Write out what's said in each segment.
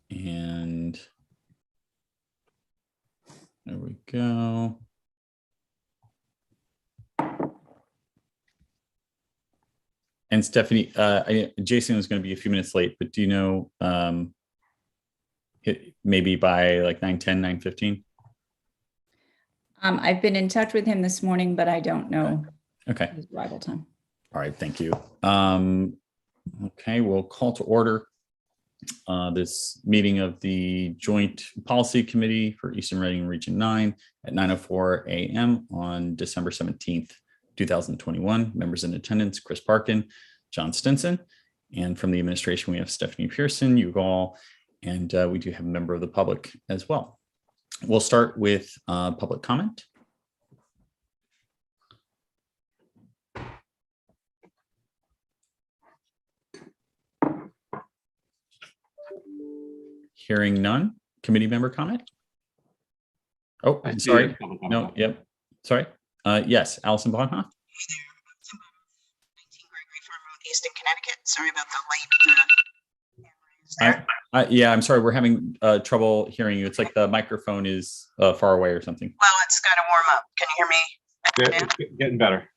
And there we go. And Stephanie, Jason was going to be a few minutes late, but do you know, maybe by like 9:10, 9:15? I've been in touch with him this morning, but I don't know his arrival time. All right, thank you. Okay, we'll call to order this meeting of the Joint Policy Committee for Eastern Reading Region 9 at 9:04 a.m. on December 17th, 2021. Members in attendance: Chris Parkin, John Stinson, and from the administration, we have Stephanie Pearson, Yugal, and we do have a member of the public as well. We'll start with public comment. Hearing none. Committee member comment? Oh, I'm sorry. No, yep. Sorry. Yes, Allison Bonhoff. Hey there, 19 Gregory Farm Road, Easton, Connecticut. Sorry about the late. Yeah, I'm sorry. We're having trouble hearing you. It's like the microphone is far away or something. Well, it's got to warm up. Can you hear me? It's getting better.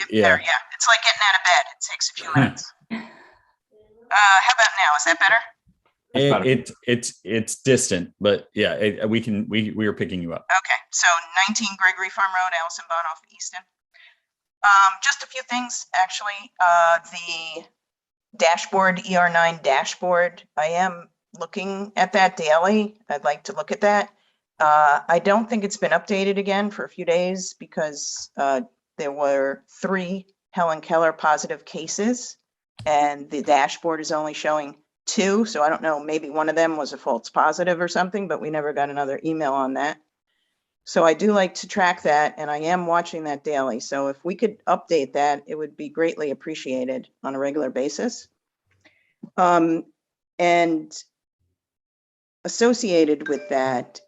Yeah. Better, yeah. It's like getting out of bed. It takes a few minutes. How about now? Is that better? It's distant, but yeah, we are picking you up. Okay, so 19 Gregory Farm Road, Allison Bonhoff, Easton. Just a few things, actually. The dashboard, ER9 dashboard, I am looking at that daily. I'd like to look at that. I don't think it's been updated again for a few days because there were 3 Helen Keller positive cases and the dashboard is only showing 2. So I don't know, maybe one of them was a false positive or something, but we never got another email on that. So I do like to track that and I am watching that daily. So if we could update that, it would be greatly appreciated on a regular basis. And associated with that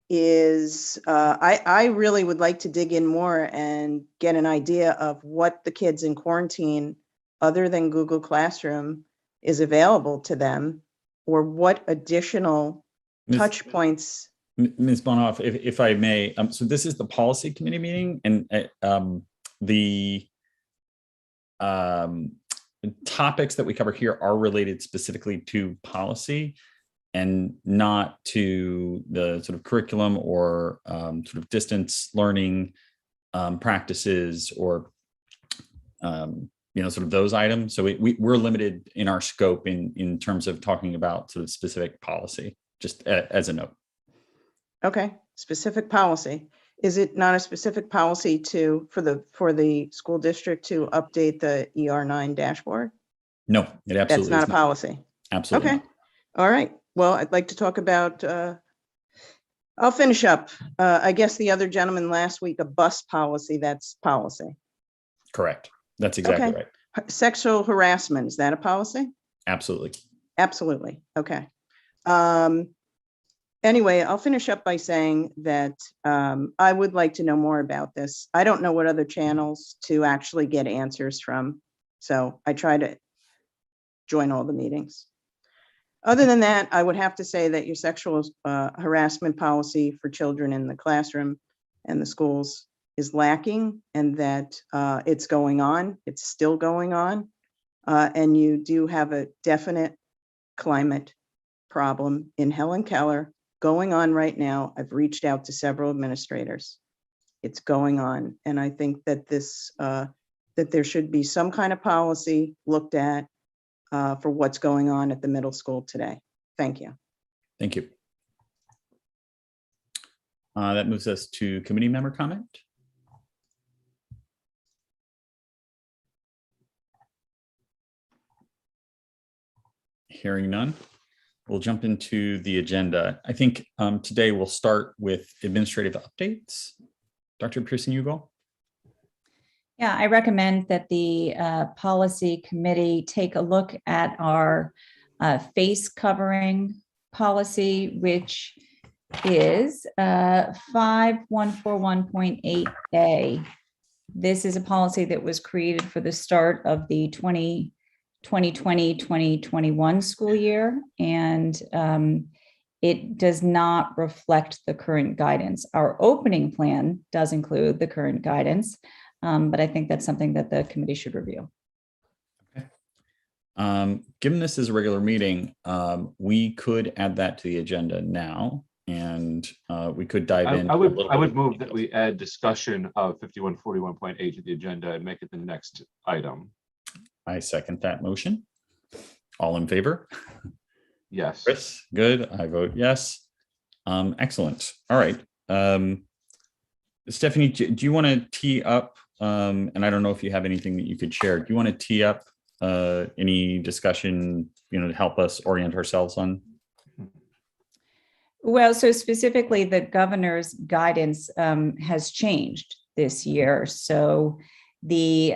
is I really would like to dig in more and get an idea of what the kids in quarantine, other than Google Classroom, is available to them, or what additional touch points. Ms. Bonhoff, if I may, so this is the policy committee meeting, and the topics that we cover here are related specifically to policy and not to the sort of curriculum or sort of distance learning practices or sort of those items. So we're limited in our scope in terms of talking about sort of specific policy, just as a note. Okay, specific policy. Is it not a specific policy for the school district to update the ER9 dashboard? No, it absolutely That's not a policy. Absolutely. Okay. Not. All right. Well, I'd like to talk about, I'll finish up. I guess the other gentleman last week, a bus policy, that's policy. Correct. That's exactly okay. Right. Sexual harassment, is that a policy? Absolutely. Absolutely. Okay. Anyway, I'll finish up by saying that I would like to know more about this. I don't know what other channels to actually get answers from. So I try to join all the meetings. Other than that, I would have to say that your sexual harassment policy for children in the classroom and the schools is lacking, and that it's going on. It's still going on. And you do have a definite climate problem in Helen Keller going on right now. I've reached out to several administrators. It's going on. And I think that that there should be some kind of policy looked at for what's going on at the middle school today. Thank you. Thank you. That moves us to committee member comment. Hearing none, we'll jump into the agenda. I think today we'll start with administrative updates. Dr. Pearson-Yugal. Yeah, I recommend that the policy committee take a look at our face covering policy, which is 5141.8A. This is a policy that was created for the start of the 2020-2021 school year. And it does not reflect the current guidance. Our opening plan does include the current guidance, but I think that's something that the committee should review. Given this is a regular meeting, we could add that to the agenda now, and we could dive in. I would move that we add discussion of 5141.8 to the agenda and make it the next item. I second that motion. All in favor? Yes. Chris, good. I vote yes. Excellent. All right. Stephanie, do you want to tee up? And I don't know if you have anything that you could share. Do you want to tee up any discussion, to help us orient ourselves on? Well, so specifically, the governor's guidance has changed this year. So the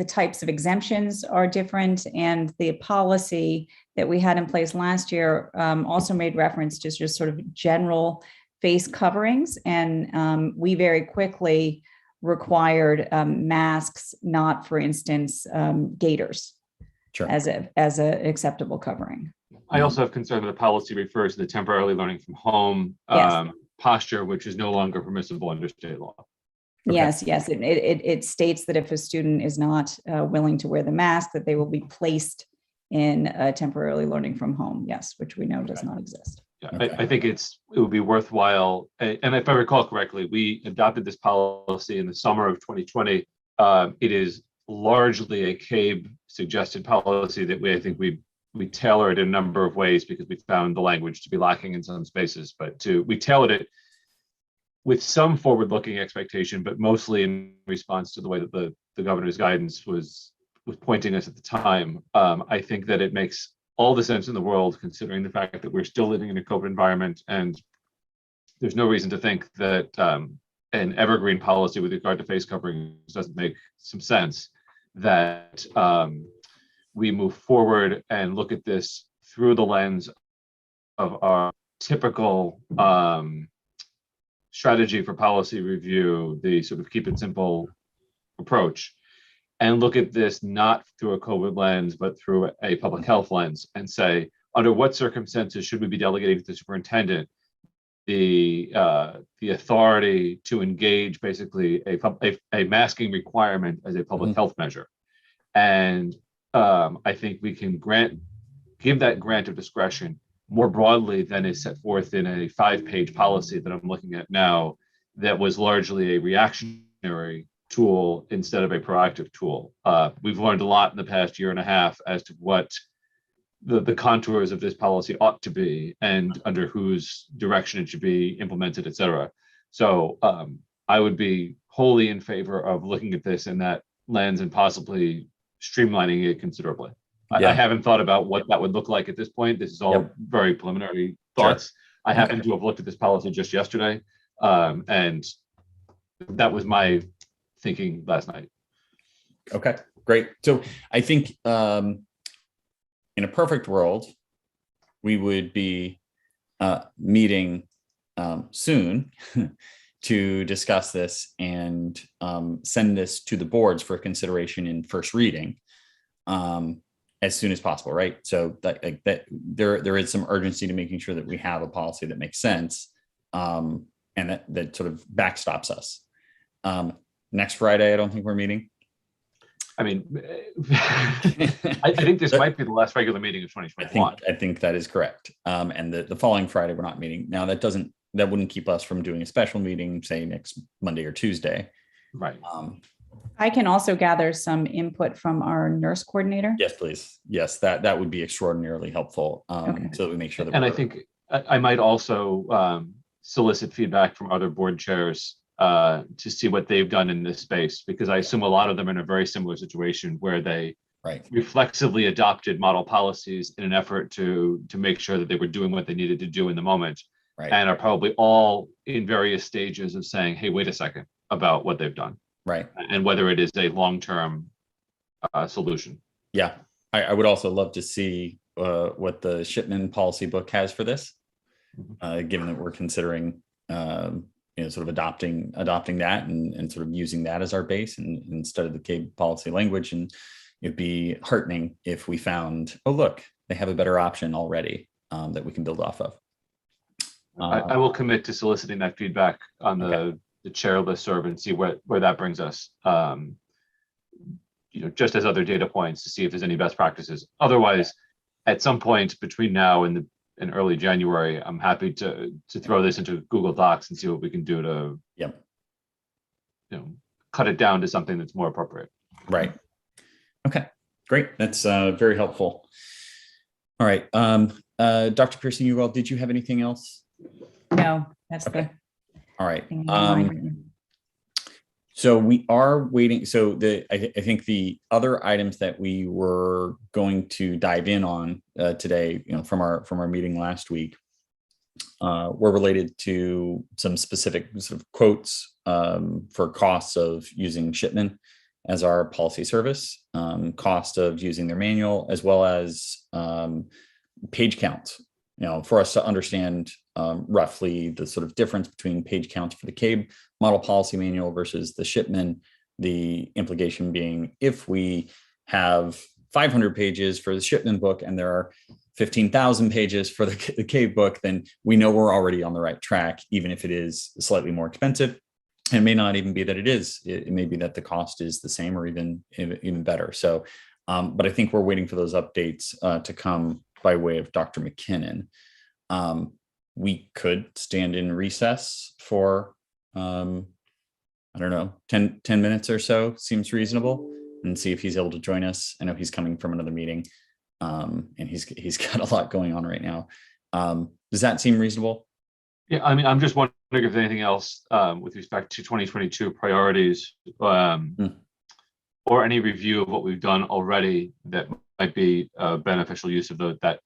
types of exemptions are different, and the policy that we had in place last year also made reference to just sort of general face coverings, and we very quickly required masks, not, for instance, gaiters, Sure. as a acceptable covering. I also have concern that the policy refers to the temporarily learning from home Yes. posture, which is no longer permissible under state law. Okay. Yes, it states that if a student is not willing to wear the mask, that they will be placed in temporarily learning from home. Yes, which we know does not exist. Yeah, Okay. I think it would be worthwhile. And if I recall correctly, we adopted this policy in the summer of 2020. It is largely a CABE suggested policy that I think we tailored in a number of ways because we found the language to be lacking in some spaces, but we tailored it with some forward-looking expectation, but mostly in response to the way that the governor's guidance was pointing us at the time. I think that it makes all the sense in the world, considering the fact that we're still living in a COVID environment, and there's no reason to think that an evergreen policy with regard to face coverings doesn't make some sense, that we move forward and look at this through the lens of our typical strategy for policy review, the sort of keep it simple approach, and look at this not through a COVID lens, but through a public health lens, and say, under what circumstances should we be delegating to the superintendent the authority to engage basically a masking requirement as a public health measure. And I think we can give that grant of discretion more broadly than is set forth in a 5-page policy that I'm looking at now, that was largely a reactionary tool instead of a proactive tool. We've learned a lot in the past year and a half as to what the contours of this policy ought to be and under whose direction it should be implemented, et cetera. So I would be wholly in favor of looking at this in that lens and possibly streamlining it considerably. Yeah. I haven't thought about what that would look like at this point. This is all very preliminary thoughts. Sure. I happen to have looked at this policy just yesterday, and that was my thinking last night. Okay, great. So I think in a perfect world, we would be meeting soon to discuss this and send this to the boards for consideration in first reading as soon as possible, right? So that there is some urgency to making sure that we have a policy that makes sense and that sort of backstops us. Next Friday, I don't think we're meeting. I mean, I think this might be the last regular meeting of 2021. I think that is correct. And the following Friday, we're not meeting. Now, that wouldn't keep us from doing a special meeting, say next Monday or Tuesday. Right. I can also gather some input from our nurse coordinator. Yes, please. Yes, that would be extraordinarily helpful. Okay. So that we make sure that. And I think I might also solicit feedback from other board chairs to see what they've done in this space, because I assume a lot of them are in a very similar situation where they reflexively adopted model policies in an effort to make sure that they were doing what they needed to do in the moment, and are probably all in various stages of saying, hey, wait a second, about what they've done. Right. And whether it is a long-term solution. Yeah. I would also love to see what the Shipman policy book has for this, given that we're considering sort of adopting that and sort of using that as our base and instead of the CABE policy language. And it'd be heartening if we found, oh, look, they have a better option already that we can build off of. I will commit to soliciting that feedback on the chair listserv and see where that brings us. Just as other data points to see if there's any best practices. Otherwise, at some point between now and early January, I'm happy to throw this into Google Docs and see what we can do to cut it down to something that's more appropriate. Right. Okay, great. That's very helpful. All right. Dr. Pearson, did you have anything else? No, that's Okay. All right. the thing I reminded. So we are waiting. So I think the other items that we were going to dive in on today, from our meeting last week, were related to some specific sort of quotes for costs of using Shipman as our policy service, cost of using their manual, as well as page counts. For us to understand roughly the sort of difference between page counts for the CABE model policy manual versus the Shipman, the implication being if we have 500 pages for the Shipman book and there are 15,000 pages for the CABE book, then we know we're already on the right track, even if it is slightly more expensive. It may not even be that it is. It may be that the cost is the same or even better. So, but I think we're waiting for those updates to come by way of Dr. McKinnon. We could stand in recess for, I don't know, 10 minutes or so, seems reasonable, and see if he's able to join us. I know he's coming from another meeting, and he's got a lot going on right now. Does that seem reasonable? Yeah, I mean, I'm just wondering if there's anything else with respect to 2022 priorities or any review of what we've done already that might be beneficial use of that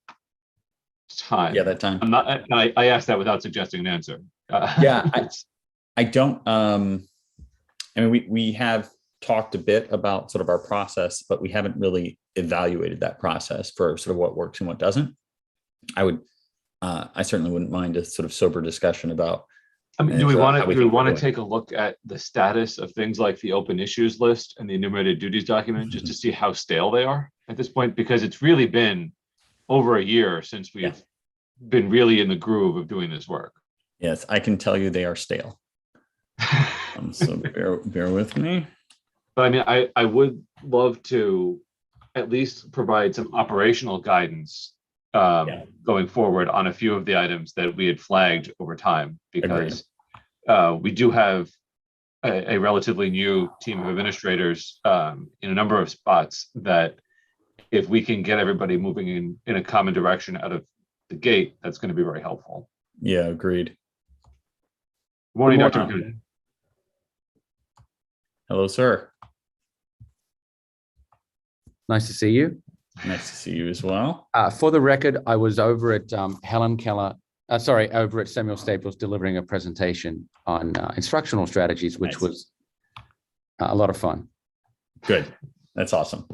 time. Yeah, that time. I asked that without suggesting an answer. Yeah, I don't. I mean, we have talked a bit about sort of our process, but we haven't really evaluated that process for sort of what works and what doesn't. I certainly wouldn't mind a sort of sober discussion about. I mean, do we want to take a look at the status of things like the open issues list and the enumerated duties document just to see how stale they are at this point? Because it's really been over a year since we've been really in the groove of doing this work. Yes, I can tell you they are stale. So bear with me. But I mean, I would love to at least provide some operational guidance going forward on a few of the items that we had flagged over time, because we do have a relatively new team of administrators in a number of spots that if we can get everybody moving in a common direction out of the gate, that's going to be very helpful. Yeah, agreed. Good morning, Dr. McKinnon. Hello, sir. Nice to see you. Nice to see you as well. For the record, I was over at over at Samuel Staples delivering a presentation on instructional strategies, which was a lot of fun. Good. That's awesome.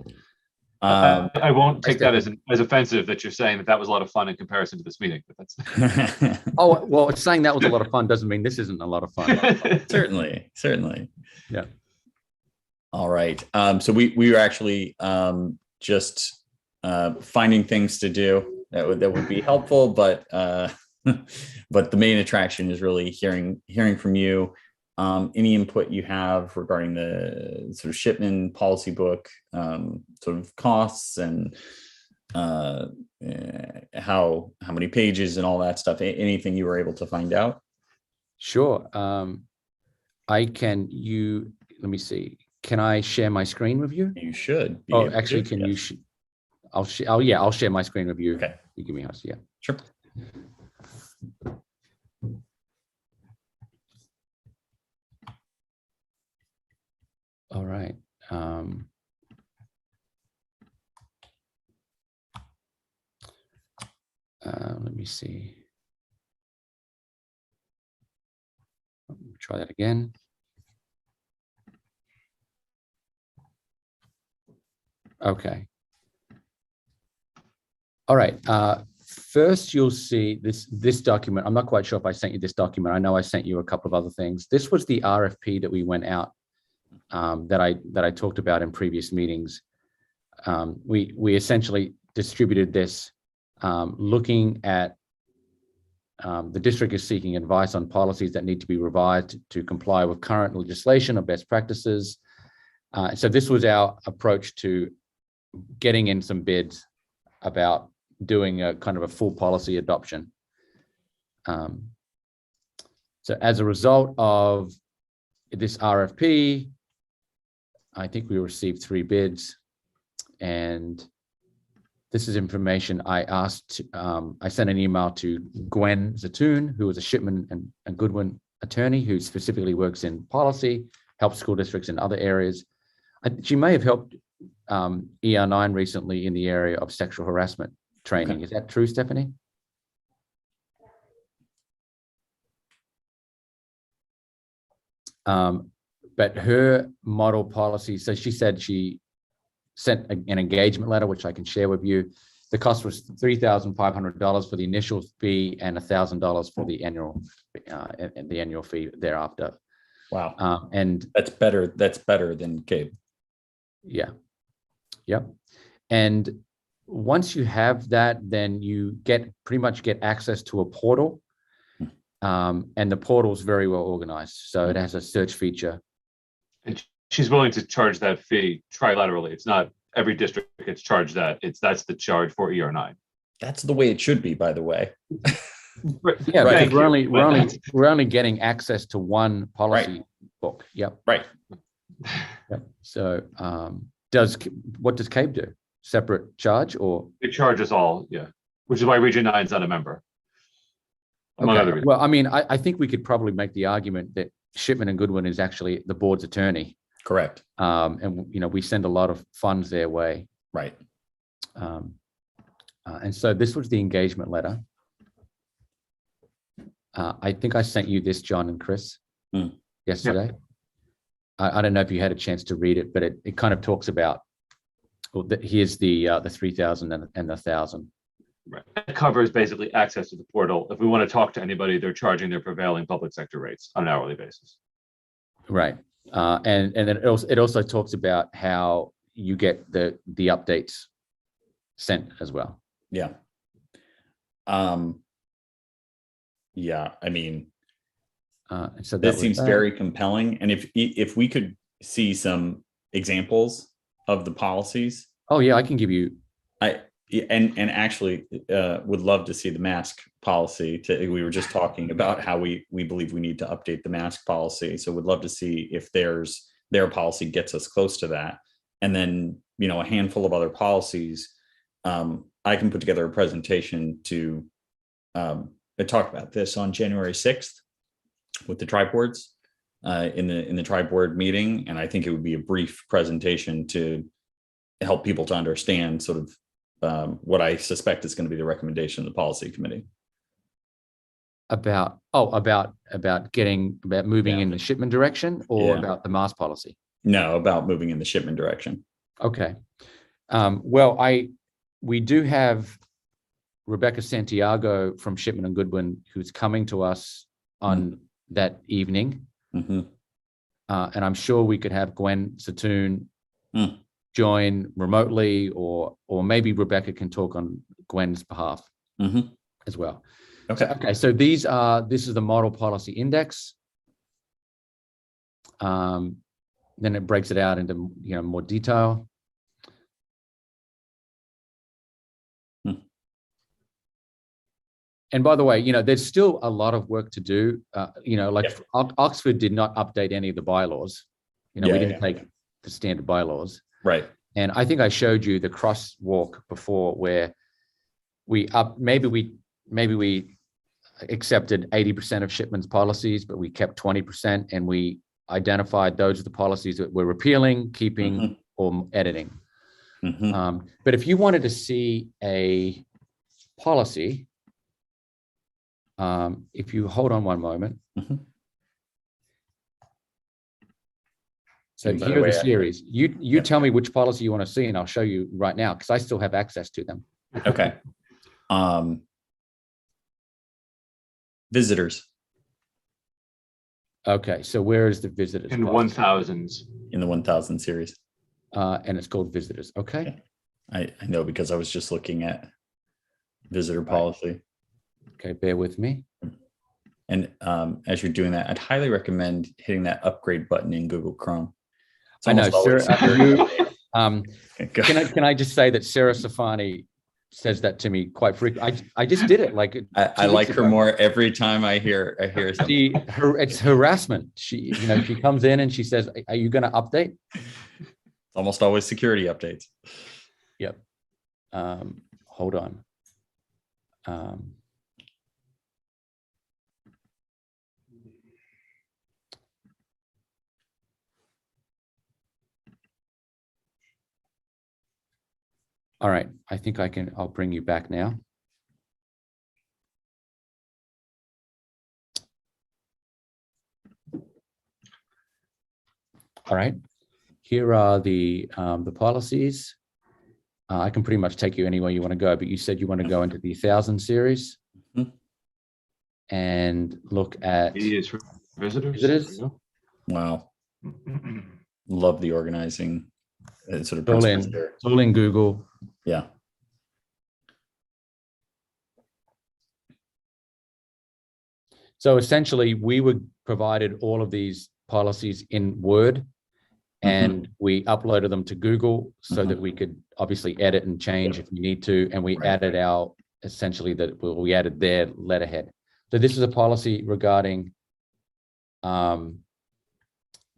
I won't take that as offensive that you're saying that was a lot of fun in comparison to this meeting. But that's Oh, well, saying that was a lot of fun doesn't mean this isn't a lot of fun. Certainly. Yeah. All right. So we were actually just finding things to do that would be helpful, but but the main attraction is really hearing from you. Any input you have regarding the sort of Shipman policy book, sort of costs and how many pages and all that stuff. Anything you were able to find out? Sure. Let me see. Can I share my screen with you? You should. Oh, actually, can you? I'll share my screen with you. Okay. You give me yours. Yeah. Sure. All right. Let me see. Try that again. Okay. All right. First, you'll see this document. I'm not quite sure if I sent you this document. I know I sent you a couple of other things. This was the RFP that we went out that I talked about in previous meetings. We essentially distributed this looking at the district is seeking advice on policies that need to be revised to comply with current legislation or best practices. So this was our approach to getting in some bids about doing a kind of a full policy adoption. So as a result of this RFP, I think we received 3 bids, and this is information I asked. I sent an email to Gwen Zatoon, who is a Shipman and Goodwin attorney who specifically works in policy, helps school districts in other areas. She may have helped ER9 recently in the area of sexual harassment training. Okay. Is that true, Stephanie? But her model policy, so she said she sent an engagement letter, which I can share with you. The cost was $3,500 for the initial fee and $1,000 for the annual fee thereafter. Wow. And That's better than Gabe. yeah, yep. And once you have that, then you pretty much get access to a portal. And the portal is very well organized. So it has a search feature. And she's willing to charge that fee trilaterally. It's not every district gets charged that. That's the charge for ER9. That's the way it should be, by the way. Yeah, Right. because we're only getting access to one policy book. Yep. Right. Yep. So what does CABE do? Separate charge or? It charges all, yeah, which is why Region 9 is not a member. Among other reasons. Well, I mean, I think we could probably make the argument that Shipman and Goodwin is actually the board's attorney. Correct. And, we send a lot of funds their way. Right. And so this was the engagement letter. I think I sent you this, John and Chris, yesterday. Yep. I don't know if you had a chance to read it, but it kind of talks about, well, here's the 3,000 and the 1,000. Right. It covers basically access to the portal. If we want to talk to anybody, they're charging their prevailing public sector rates on an hourly basis. Right. And then it also talks about how you get the updates sent as well. Yeah. Yeah, I mean, so this seems very compelling. And if we could see some examples of the policies. Oh yeah, I can give you. And actually would love to see the mask policy. We were just talking about how we believe we need to update the mask policy. So would love to see if their policy gets us close to that. And then, a handful of other policies. I can put together a presentation to talk about this on January 6th with the tri-boards in the tri-board meeting. And I think it would be a brief presentation to help people to understand sort of what I suspect is going to be the recommendation of the policy committee. About moving in the shipment direction or about the mask policy? No, about moving in the shipment direction. Okay. Well, we do have Rebecca Santiago from Shipman and Goodwin who's coming to us on that evening. And I'm sure we could have Gwen Zatoon join remotely, or maybe Rebecca can talk on Gwen's behalf as well. Okay. So this is the model policy index. Then it breaks it out into more detail. And by the way, there's still a lot of work to do. Oxford did not update any of the bylaws. We didn't take the standard bylaws. Right. And I think I showed you the crosswalk before where maybe we accepted 80% of Shipman's policies, but we kept 20%, and we identified those are the policies that we're repealing, keeping, or editing. But if you wanted to see a policy, if you hold on one moment. So here are the series. You tell me which policy you want to see, and I'll show you right now because I still have access to them. Okay. Visitors. Okay, so where is the visitors? In 1000s. In the 1000 series. And it's called visitors. Okay. I know because I was just looking at visitor policy. Okay, bear with me. And as you're doing that, I'd highly recommend hitting that upgrade button in Google Chrome. It's I know, almost always Sarah, security you, update. Okay, go. can I just say that Sarah Safani says that to me quite frequently. I just did it like I 2 like weeks her ago. more every time I hear something. It's harassment. She comes in and she says, "Are you going to update?" It's almost always security updates. Yep. Hold on. All right. I think I'll bring you back now. All right. Here are the policies. I can pretty much take you anywhere you want to go, but you said you want to go into the 1,000 series and look at Media is for visitors. Visitors? There Wow. you go. Love the organizing sort of all principles in, there. it's all in Google. Yeah. So essentially, we were provided all of these policies in Word, and we uploaded them to Google so that we could obviously edit and change if we need to. And we Right. added essentially we added their letterhead. So this is a policy regarding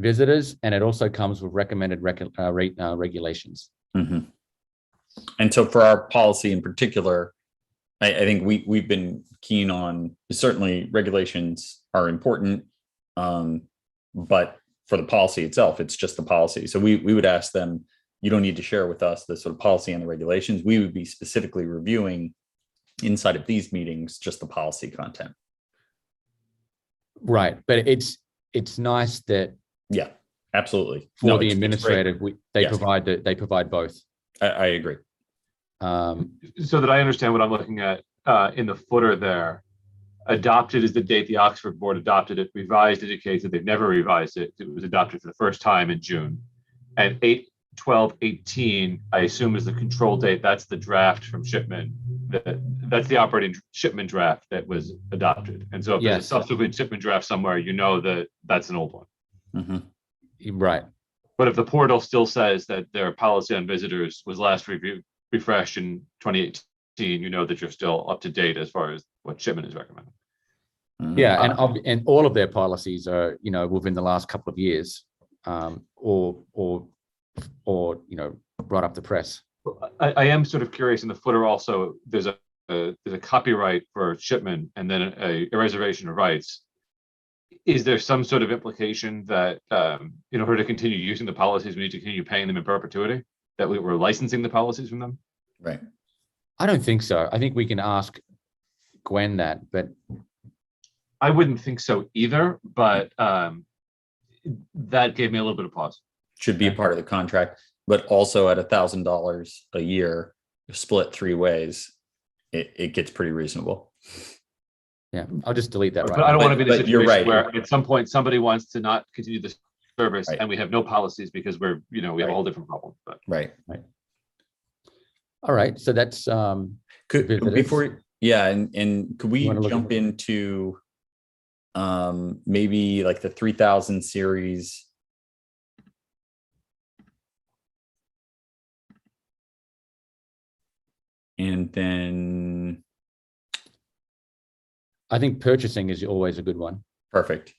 visitors, and it also comes with recommended regulations. Mhm. And so for our policy in particular, I think we've been keen on, certainly regulations are important, but for the policy itself, it's just the policy. So we would ask them, you don't need to share with us the sort of policy and the regulations. We would be specifically reviewing inside of these meetings, just the policy content. Right, but it's nice that Yeah, absolutely. for No, the it's great. administrative, they Yes. provide both. I agree. So that I understand what I'm looking at in the footer there. Adopted is the date the Oxford board adopted it. Revised indicates that they've never revised it. It was adopted for the first time in June. And 8/12/18, I assume, is the control date. That's the draft from Shipman. That's the operating Shipman draft that was adopted. And so if there's a Yes. subsequent Shipman draft somewhere, you know that that's an old one. Mhm. Right. But if the portal still says that their policy on visitors was last refreshed in 2018, you know that you're still up to date as far as what Shipman is recommending. Mhm. Yeah, and all of their policies are, within the last couple of years, or right up the press. I am sort of curious in the footer also, there's a copyright for Shipman and then a reservation of rights. Is there some sort of implication that in order to continue using the policies, we need to continue paying them in perpetuity? That we were licensing the policies from them? Right. I don't think so. I think we can ask Gwen that, but I wouldn't think so either, but that gave me a little bit of pause. Should be a part of the contract, but also at $1,000 a year, split 3 ways, it gets pretty reasonable. yeah, I'll just delete that But right I don't now. want to be in a But you're situation right. where at some point somebody wants to not continue the service Right. and we have no policies because we have a Right. whole different problem. But Right. All right, so that's Could Visitors. before, yeah, and could we You wanna look jump at- into maybe like the 3,000 series? And then, I think purchasing is always a good one. perfect.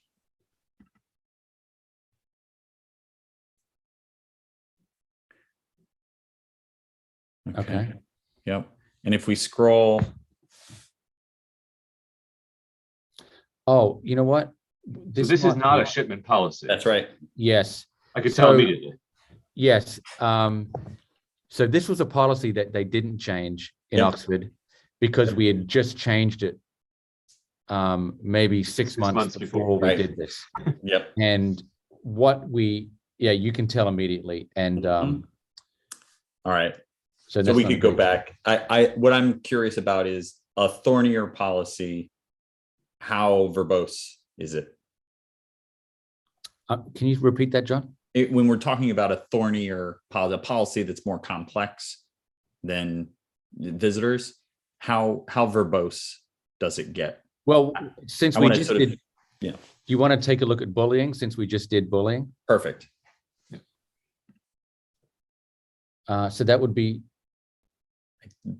Okay. Yep. And if we scroll, Oh, you know what? so this is might not be- a Shipman policy. that's right. Yes. I could tell So- immediately. Yes. So this was a policy that they didn't change in Yep. Oxford because we had just changed it maybe 6 months months before, before we right. did this. Yep. And you can tell immediately. And Mhm. All right. so So that's we not could a go big- back. What I'm curious about is a thornier policy. How verbose is it? Can you repeat that, John? When we're talking about a thornier policy, a policy that's more complex than visitors, how verbose does it get? Well, since I we wanna just sort of- did, yeah. do you want to take a look at bullying since we just did bullying? Perfect. So that would be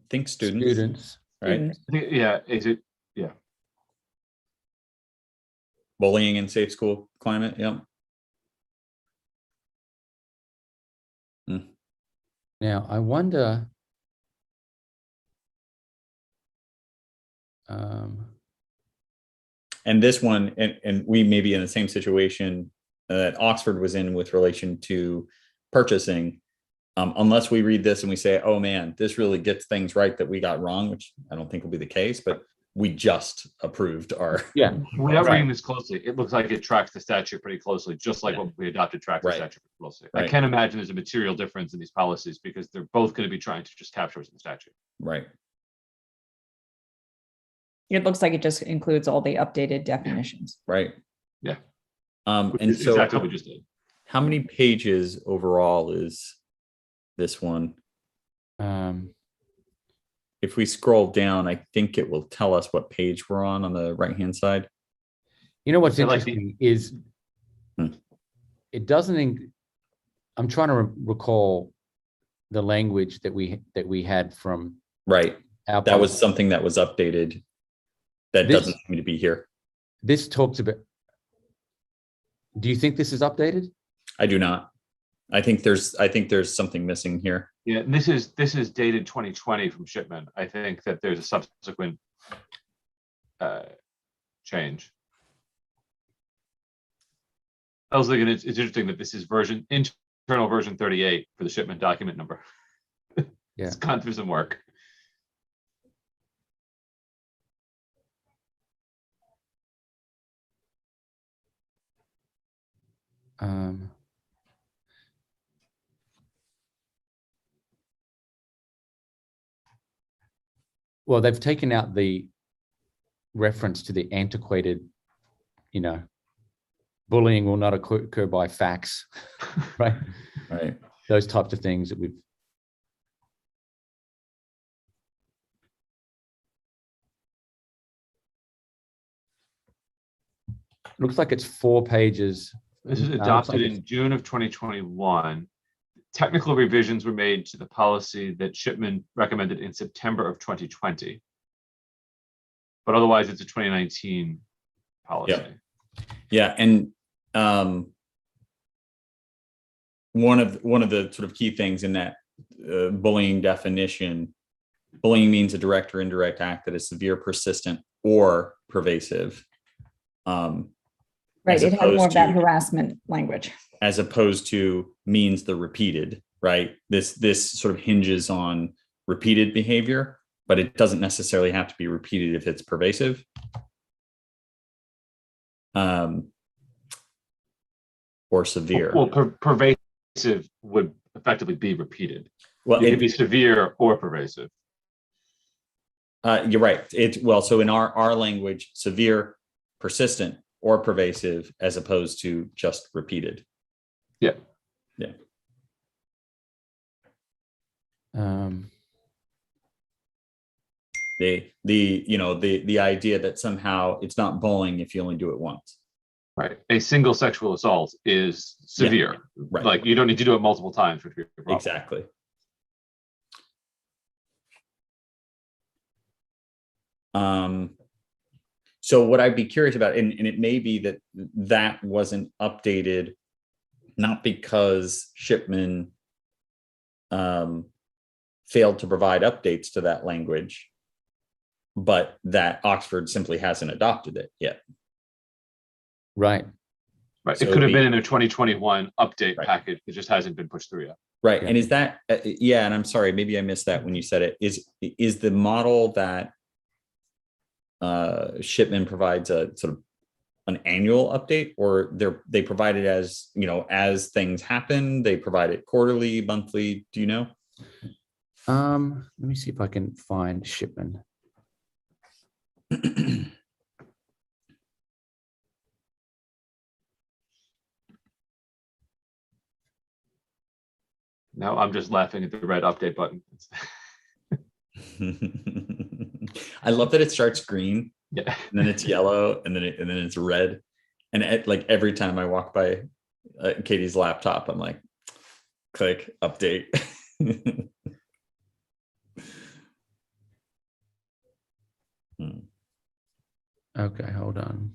Think students, students. right? Students. I think, yeah, is it, Bullying in safe school climate. Yep. Now, I wonder. And this one, and we may be in the same situation that Oxford was in with relation to purchasing. Unless we read this and we say, oh man, this really gets things right that we got wrong, which I don't think will be the case, but we just approved our. Yeah. without Right. reading this closely, it looks like it tracks the statute pretty closely, just like Yeah. what we adopted tracks the Right. statute pretty closely. Right. I can't imagine there's a material difference in these policies because they're both going to be trying to just capture what's in the statute. Right. It looks like it just includes all the updated definitions. Right. Yeah. And It's so exactly what we just did. how many pages overall is this one? If we scroll down, I think it will tell us what page we're on the right-hand side. You know what's I like the- interesting is it doesn't. I'm trying to recall the language that we had from Right. our. That was policy. something that was updated. That This- doesn't seem to be here. This talks about. Do you think this is updated? I do not. I think there's something missing here. Yeah, and this is dated 2020 from shipment. I think that there's a subsequent change. I was thinking it's interesting that this is internal version 38 for the shipment document number. Yeah. It's gone through some work. Well, they've taken out the reference to the antiquated, bullying will not occur by fax, right? Right. Those types of things that we've. Looks like it's 4 pages. This is looks adopted like in June of 2021. Technical revisions were made to the policy that Shipman recommended in September of 2020. But otherwise, it's a 2019 policy. Yeah. And one of the sort of key things in that bullying definition, bullying means a direct or indirect act that is severe, persistent, or pervasive. Right, As it has more of that opposed to- harassment language. as opposed to means the repeated, right? This sort of hinges on repeated behavior, but it doesn't necessarily have to be repeated if it's pervasive. Or severe. Well, pervasive would effectively be repeated. Well, It could be severe or pervasive. you're right. So in our language, severe, persistent, or pervasive, as opposed to just repeated. Yeah. Yeah. The idea that somehow it's not bullying if you only do it once. Right. A single sexual assault is severe. Right. Like you don't need to do it multiple times for it to be a problem. Exactly. So what I'd be curious about, and it may be that wasn't updated, not because Shipman failed to provide updates to that language, but that Oxford simply hasn't adopted it yet. Right. Right. So It could have the- been in a 2021 update Right. package. It just hasn't been pushed through yet. Right. Yeah. And is that, and I'm sorry, maybe I missed that when you said it, is the model that Shipman provides a sort of an annual update, or they provide it as, as things happen, they provide it quarterly, monthly, do you know? Let me see if I can find Shipman. Now I'm just laughing at the red update button. I love that it starts green Yeah. and then it's yellow and then it's red. And like every time I walk by Katie's laptop, I'm like, click update. Okay, hold on.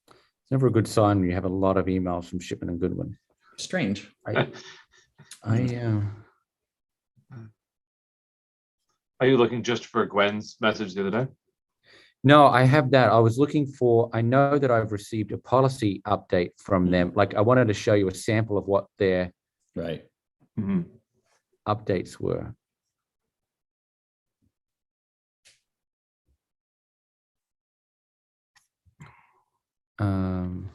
It's never a good sign when you have a lot of emails from Shipman and Goodwin. Strange. I Are you looking just for Gwen's message the other day? No, I have that. I was looking for, I know that I've received a policy update from them. Like I wanted to show you a sample of what their Right. Mhm. updates were. Um,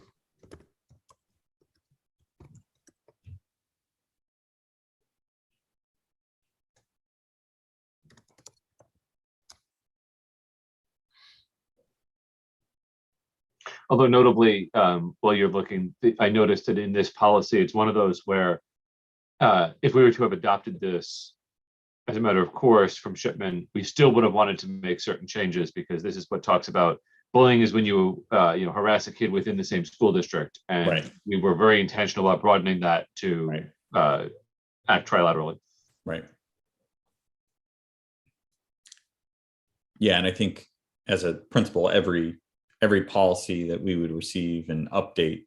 Although notably, while you're looking, I noticed that in this policy, it's one of those where if we were to have adopted this as a matter of course from Shipman, we still would have wanted to make certain changes because this is what talks about bullying is when you harass a kid within the same school district, and Right. we were very intentional about broadening that to Right. act trilaterally. Right. Yeah, and I think as a principle, every policy that we would receive and update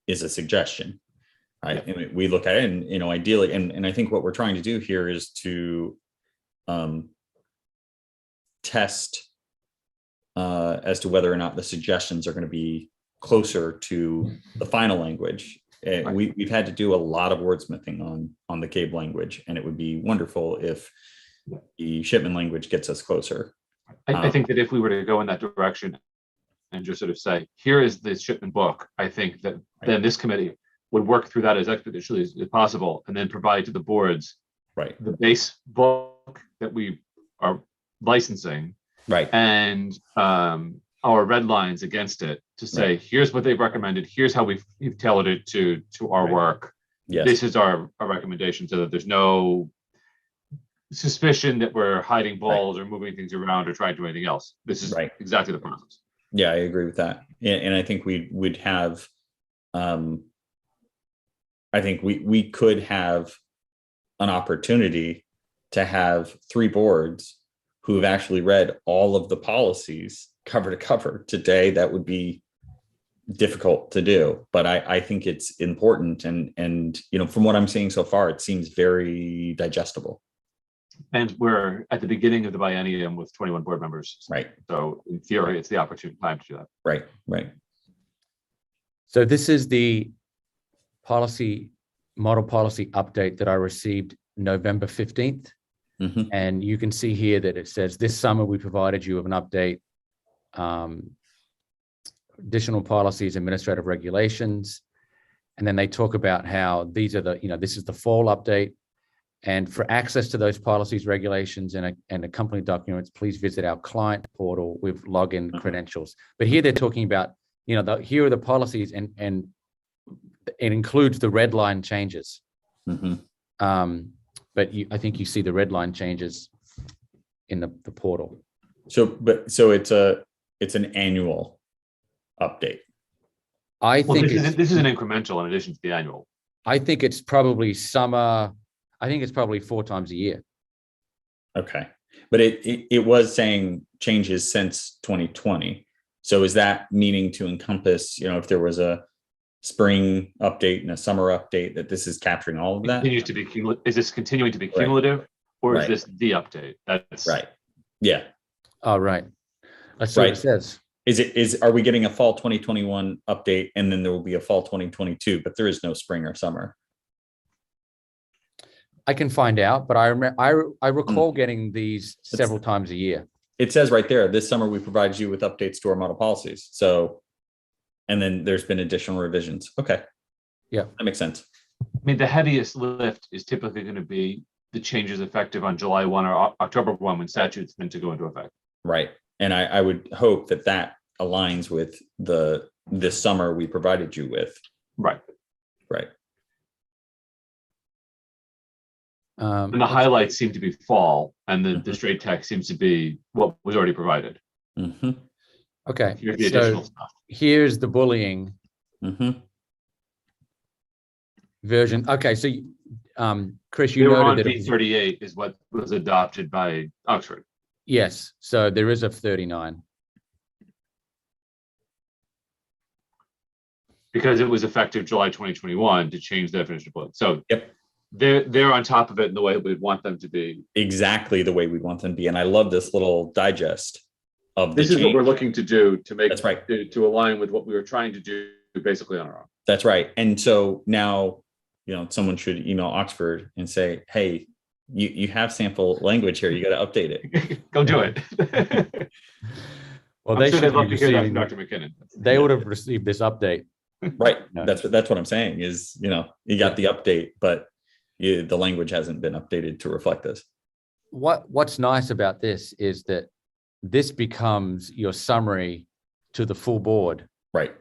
is a suggestion. Right. Yeah. And we look at it and, ideally, and I think what we're trying to do here is to test as to whether or not the suggestions are going to be closer to the final language. Right. We've had to do a lot of wordsmithing on the CABE language, and it would be wonderful if the Shipman language gets us closer. I think that if we were to go in that direction and just sort of say, here is the Shipman book, I think that then this committee would work through that as expeditiously as possible and then provide to the boards Right. the base book that we are licensing Right. and our red lines against it to say, Right. here's what they've recommended, here's how we've tailored it to our Right. work. Yes. This is our recommendation so that there's no suspicion that we're hiding balls or moving things around or trying to do anything else. This is Right. exactly the process. Yeah, I agree with that. And I think we would have, I think we could have an opportunity to have 3 boards who have actually read all of the policies cover to cover today. That would be difficult to do, but I think it's important. And from what I'm seeing so far, it seems very digestible. And we're at the beginning of the biennium with 21 board members. Right. So in theory, it's the opportune time to do that. Right. Right. So this is the model policy update that I received November 15th. Mhm. And you can see here that it says this summer we provided you with an update, additional policies, administrative regulations. And then they talk about how these are this is the fall update. And for access to those policies, regulations, and accompanying documents, please visit our client portal with login credentials. But here they're talking about, here are the policies, and it includes the red line changes. Mhm. But I think you see the red line changes in the portal. So it's an annual update. I Well, think this is an incremental in addition to the annual. I think it's probably summer. I think it's probably 4 times a year. Okay. But it was saying changes since 2020. So is that meaning to encompass, if there was a spring update and a summer update, that this is capturing all of that? Continues to be cumulative. Is this continuing to be cumulative, or is Right. this the update? That's Right. Yeah. Oh, right. That's what it says. Are we getting a fall 2021 update and then there will be a fall 2022, but there is no spring or summer? I can find out, but I recall getting these several times a year. It says right there, this summer we provided you with updates to our model policies. So, and then there's been additional revisions. Okay. Yeah. That makes sense. I mean, the heaviest lift is typically going to be the changes effective on July 1 or October 1 when statutes meant to go into effect. Right. And I would hope that that aligns with this summer we provided you with. Right. Right. And the highlights seem to be fall, and the straight text seems to be what was already provided. Mm-hmm. Okay, Here's the so additional stuff. here's the bullying Mm-hmm. version. Okay, so Chris, They you were on noted that it was, V38 is what was adopted by Oxford. yes, so there is a 39. Because it was effective July 2021 to change the definition of bullying. So Yep. they're on top of it in the way we'd want them to be. Exactly the way we want them to be. And I love this little digest of the This is what we're change. looking to do to make That's right. to align with what we were trying to do basically on our own. That's right. And so now, someone should email Oxford and say, hey, you have sample language here. You got to update it. Go do it. Well, I'm they sure should they'd love be to hear that receiving, from Dr. McKinnon. they would have received this update. Right. No. That's what I'm saying is, you got the update, but the language hasn't been updated to reflect this. What's nice about this is that this becomes your summary to the full board. Right.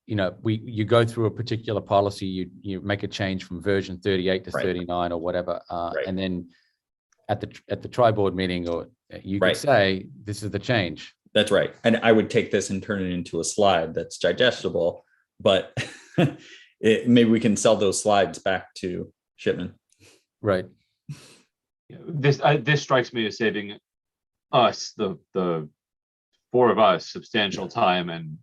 You go through a particular policy, you make a change from version 38 to Right. 39 or whatever, Right. and then at the tri-board meeting, or you could Right. say this is the change. That's right. And I would take this and turn it into a slide that's digestible, but maybe we can sell those slides back to Shipman. Right. This strikes me as saving us, the four of us, substantial time and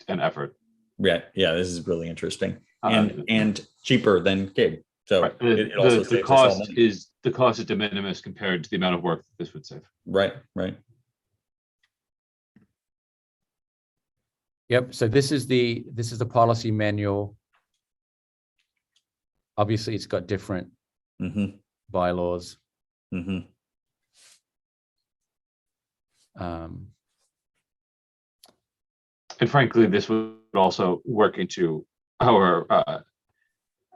effort. Yeah. Yeah. This is really interesting and cheaper than Gabe. So Right. it also The saves us all cost money. is de minimis compared to the amount of work that this would save. Right. Right. Yep. So this is the policy manual. Obviously, it's got different Mm-hmm. bylaws. Mm-hmm. And frankly, this would also work into our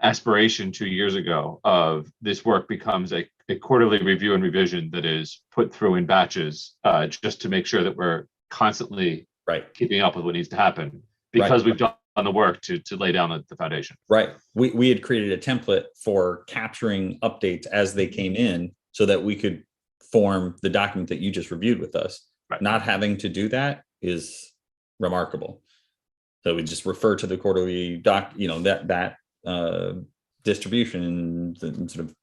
aspiration 2 years ago of this work becomes a quarterly review and revision that is put through in batches, just to make sure that we're constantly Right. keeping up with what needs to happen, because we've done the work to lay down the foundation. Right. We had created a template for capturing updates as they came in so that we could form the document that you just reviewed with us. Right. Not having to do that is remarkable. So we just refer to the quarterly that distribution and sort of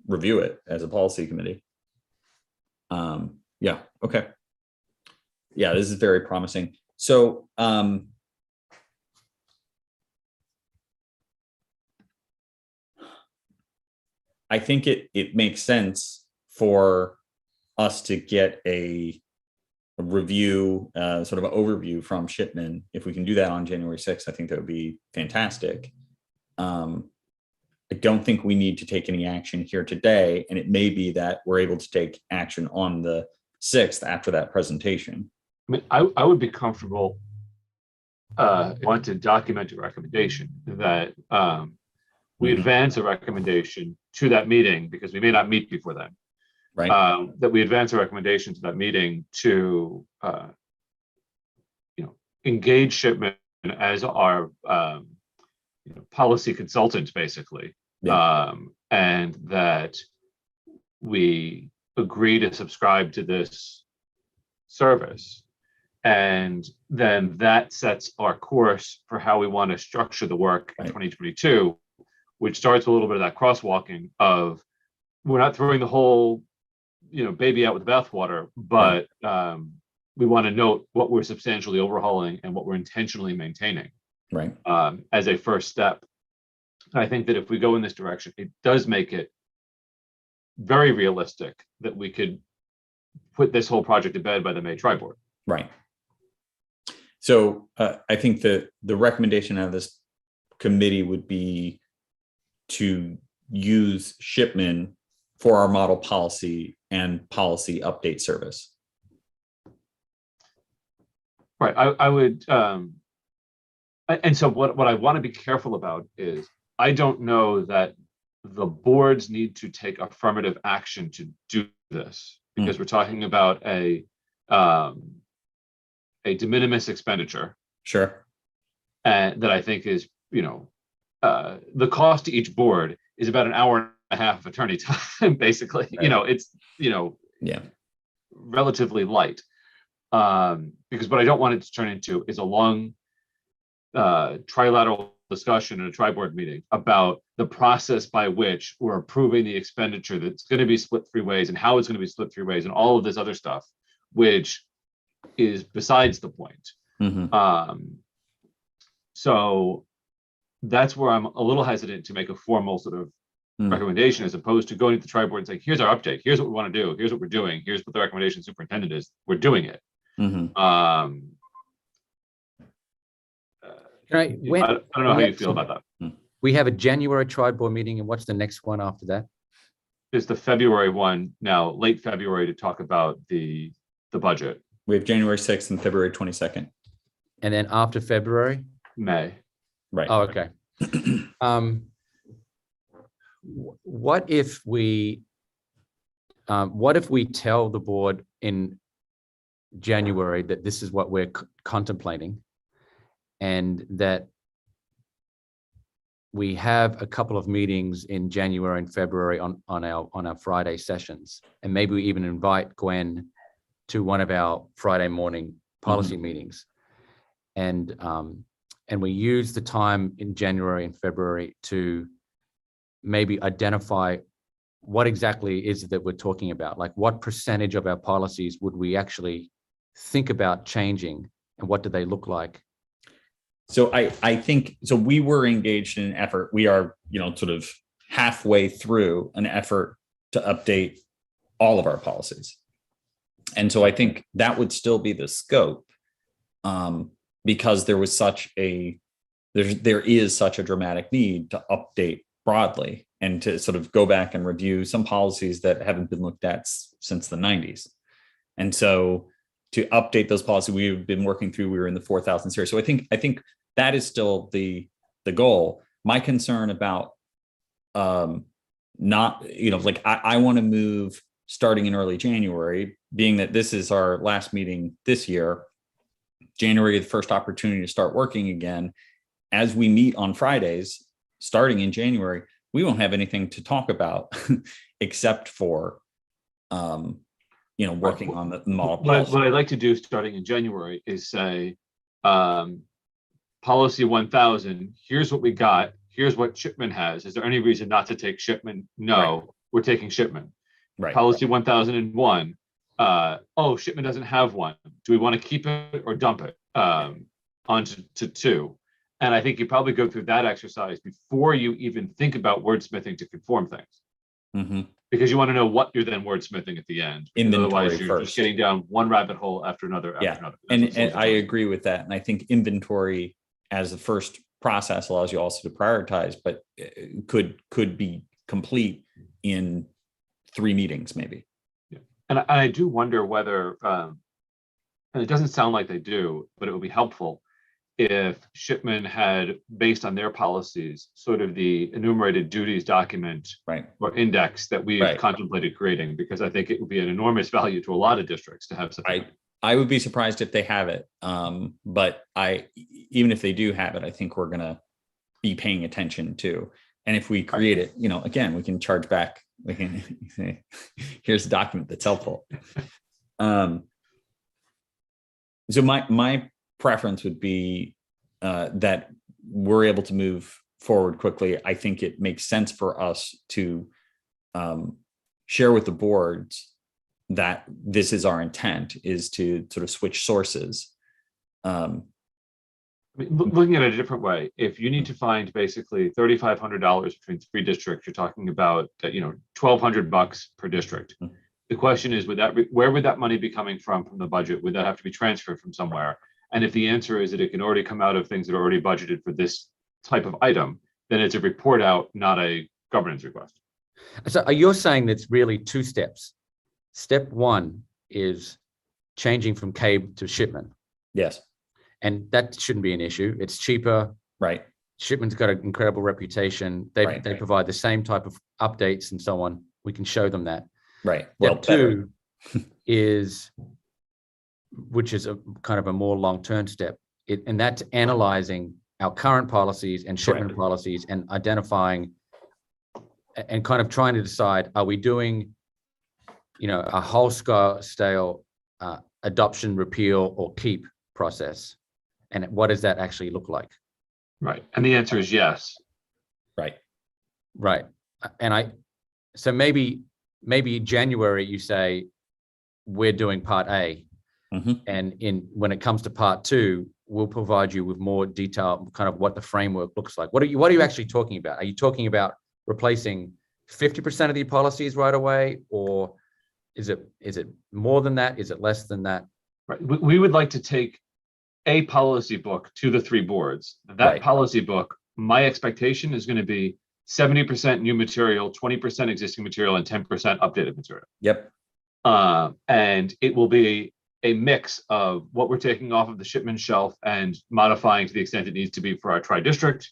review it as a policy committee. Yeah. Okay. Yeah, this is very promising. So I think it makes sense for us to get a review, sort of an overview from Shipman. If we can do that on January 6th, I think that would be fantastic. I don't think we need to take any action here today, and it may be that we're able to take action on the 6th after that presentation. I mean, I would be comfortable want to document a recommendation that we Mhm. advance a recommendation to that meeting, because we may not meet before then. Right. That we advance a recommendation to that meeting to engage Shipman as our policy consultant, basically, and that we agree to subscribe to this service. And then that sets our course for how we want to structure the work in 2022, which starts with a little bit of that crosswalking of we're not throwing the whole, baby out with the bathwater, but we want to note what we're substantially overhauling and what we're intentionally maintaining, Right. as a first step. And I think that if we go in this direction, it does make it very realistic that we could put this whole project to bed by the May tri-board. Right. So I think that the recommendation of this committee would be to use Shipman for our model policy and policy update service. Right. I would, and so what I want to be careful about is I don't know that the boards need to take affirmative action to do this, because we're talking about a de minimis expenditure, Sure. and that I think is, the cost to each board is about an hour and a half of attorney time, basically. Right. It's, Yeah. relatively light. Because what I don't want it to turn into is a long trilateral discussion in a tri-board meeting about the process by which we're approving the expenditure that's going to be split 3 ways and how it's going to be split 3 ways and all of this other stuff, which is besides the point. So that's where I'm a little hesitant to make a formal sort of recommendation, as opposed to going to the tri-board and saying, here's our update, here's what we want to do, here's what we're doing, here's what the recommendation superintendent is, we're doing it. I don't know how you feel about that. We have a January tri-board meeting, and what's the next one after that? It's the February one now, late February, to talk about the budget. We have January 6th and February 22nd. And then after February? May. Right. Oh, okay. What if we tell the board in January that this is what we're contemplating, and that we have a couple of meetings in January and February on our Friday sessions, and maybe we even invite Gwen to one of our Friday morning policy meetings, and we use the time in January and February to maybe identify what exactly is it that we're talking about, like what percentage of our policies would we actually think about changing, and what do they look like? So I think, so we were engaged in an effort. We are, sort of halfway through an effort to update all of our policies. And so I think that would still be the scope, because there was there is such a dramatic need to update broadly and to sort of go back and review some policies that haven't been looked at since the 90s. And so to update those policies we've been working through, we were in the 4,000 series. So I think that is still the goal. My concern about not, I want to move starting in early January, being that this is our last meeting this year. January, the first opportunity to start working again. As we meet on Fridays, starting in January, we won't have anything to talk about except for, working on the model. What I'd like to do starting in January is say, policy 1000, here's what we got. Here's what Shipman has. Is there any reason not to take Shipman? No, right. We're taking Shipman. Right. Policy 1001. Shipman doesn't have one. Do we want to keep it or dump it onto 2? And I think you probably go through that exercise before you even think about wordsmithing to conform things. Because you want to know what you're then wordsmithing at the end. Otherwise, you're just getting down one rabbit hole after another. And I agree with that. And I think inventory as the first process allows you also to prioritize, but could be complete in 3 meetings, maybe. Yeah. And I do wonder whether, and it doesn't sound like they do, but it would be helpful if Shipman had, based on their policies, sort of the enumerated duties document or index that we've contemplated creating, because I think it would be an enormous value to a lot of districts to have something. I would be surprised if they have it. But even if they do have it, I think we're going to be paying attention to. And if we create it, again, we can charge back. We can say, here's a document that's helpful. So my preference would be that we're able to move forward quickly. I think it makes sense for us to share with the boards that this is our intent, is to sort of switch sources. Looking at it a different way, if you need to find basically $3,500 between 3 districts, you're talking about $1,200 per district. The question is, where would that money be coming from the budget? Would that have to be transferred from somewhere? And if the answer is that it can already come out of things that are already budgeted for this type of item, then it's a report out, not a governance request. So you're saying that's really 2 steps. Step 1 is changing from CABE to Shipman. Yes. And that shouldn't be an issue. It's cheaper. Right. Shipman's got an incredible reputation. They Right. they provide the same type of updates and so on. We can show them that. Right. Well, Step better. 2 is, which is a kind of a more long-term step, and that's analyzing our current policies and shipment Correct. policies and identifying and kind of trying to decide, are we doing, a whole scale adoption, repeal, or keep process? And what does that actually look like? Right. And the answer is yes. Right. Right. And so maybe January you say, we're doing part A. Mhm. And when it comes to part 2, we'll provide you with more detail, kind of what the framework looks like. What are you actually talking about? Are you talking about replacing 50% of the policies right away? Or is it more than that? Is it less than that? Right. We would like to take a policy book to the 3 boards. That Right. policy book, my expectation is going to be 70% new material, 20% existing material, and 10% updated material. Yep. And it will be a mix of what we're taking off of the shipment shelf and modifying to the extent it needs to be for our tri-district,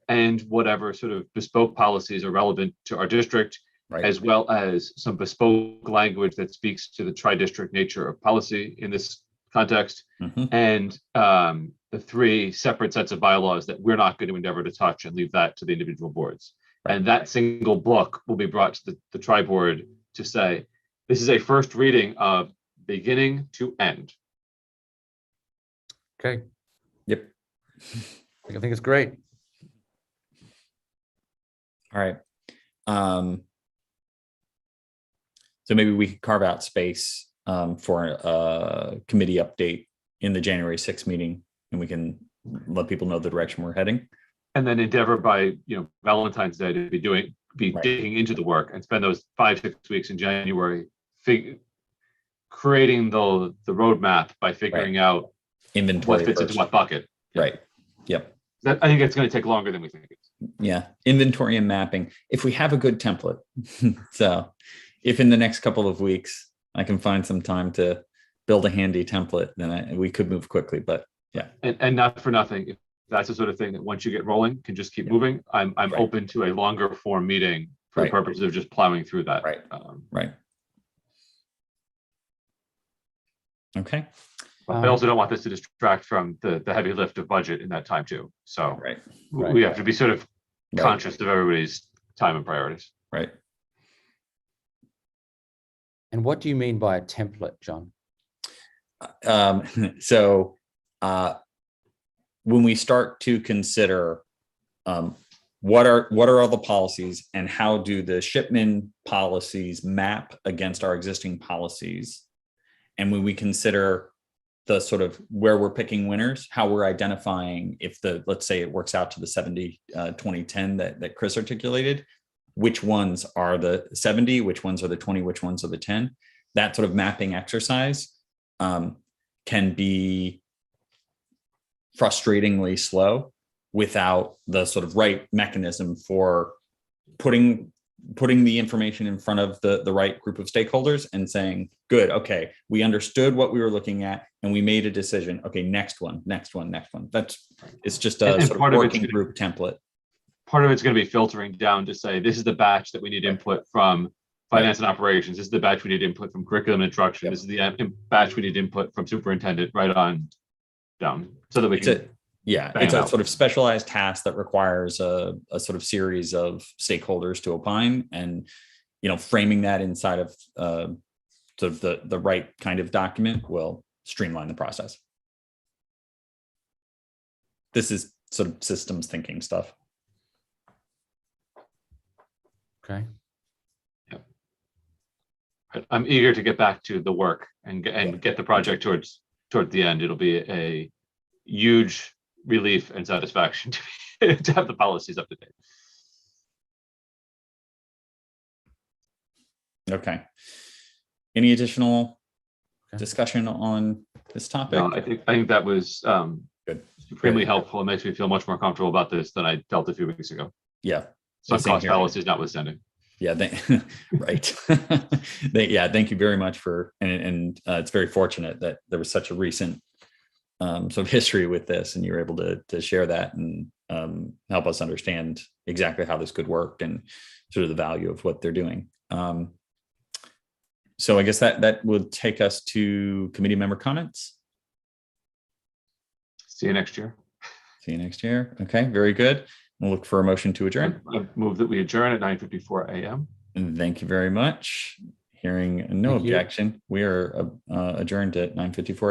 and whatever sort of bespoke policies are relevant to our district, Right. as well as some bespoke language that speaks to the tri-district nature of policy in this context, Mhm. and the 3 separate sets of bylaws that we're not going to endeavor to touch and leave that to the individual boards. Right. And that single book will be brought to the tri-board to say, this is a first reading of beginning to end. Okay. Yep. I think it's great. All right. So maybe we could carve out space for a committee update in the January 6th meeting, and we can let people know the direction we're heading. And then endeavor by Valentine's Day to be Right. digging into the work and spend those 5-6 weeks in January creating the roadmap by figuring out Inventory what fits first. into what bucket. Right. Yep. I think it's going to take longer than we think. Yeah. Inventory and mapping. If we have a good template. So if in the next couple of weeks I can find some time to build a handy template, then we could move quickly. But yeah. And not for nothing, if that's the sort of thing that once you get rolling can just keep moving, I'm Right. open to a longer form meeting for Right. the purposes of just plowing through that. Right. Right. Okay. But I also don't want this to distract from the heavy lift of budget in that time too. So Right. we have to be sort of Right. conscious of everybody's time and priorities. Right. And what do you mean by a template, John? So when we start to consider what are all the policies and how do the shipment policies map against our existing policies, and when we consider the sort of where we're picking winners, how we're identifying if let's say it works out to the 70, 2010 that Chris articulated, which ones are the 70, which ones are the 20, which ones are the 10, that sort of mapping exercise can be frustratingly slow without the sort of right mechanism for putting the information in front of the right group of stakeholders and saying, good, okay, we understood what we were looking at and we made a decision. Okay, next one. It's just a And sort part of of it's working group template. Part of it's going to be filtering down to say, this is the batch that we need input from finance and operations. This is the batch we need input from curriculum and instruction. Yep. This is the batch we need input from superintendent, right on down, so that we It's can. it's a out. sort of specialized task that requires a sort of series of stakeholders to opine, and framing that inside of sort of the right kind of document will streamline the process. This is sort of systems thinking stuff. Okay. I'm eager to get back to the work and get the project toward the end. It'll be a huge relief and satisfaction to have the policies up to date. Okay. Any additional Okay. discussion on this topic? No, I think that was Good. supremely Good. helpful. It makes me feel much more comfortable about this than I felt a few weeks ago. Yeah. Some Same cost here. fallacies notwithstanding. Yeah, right. Thank you very much and it's very fortunate that there was such a recent sort of history with this, and you were able to share that, and help us understand exactly how this could work and sort of the value of what they're doing. So I guess that would take us to committee member comments. See you next year. See you next year. Okay, very good. We'll look for a motion to adjourn. I move that we adjourn at 9:54 a.m. And thank you very much. Hearing no Thank you. objection, we are adjourned at 9:54.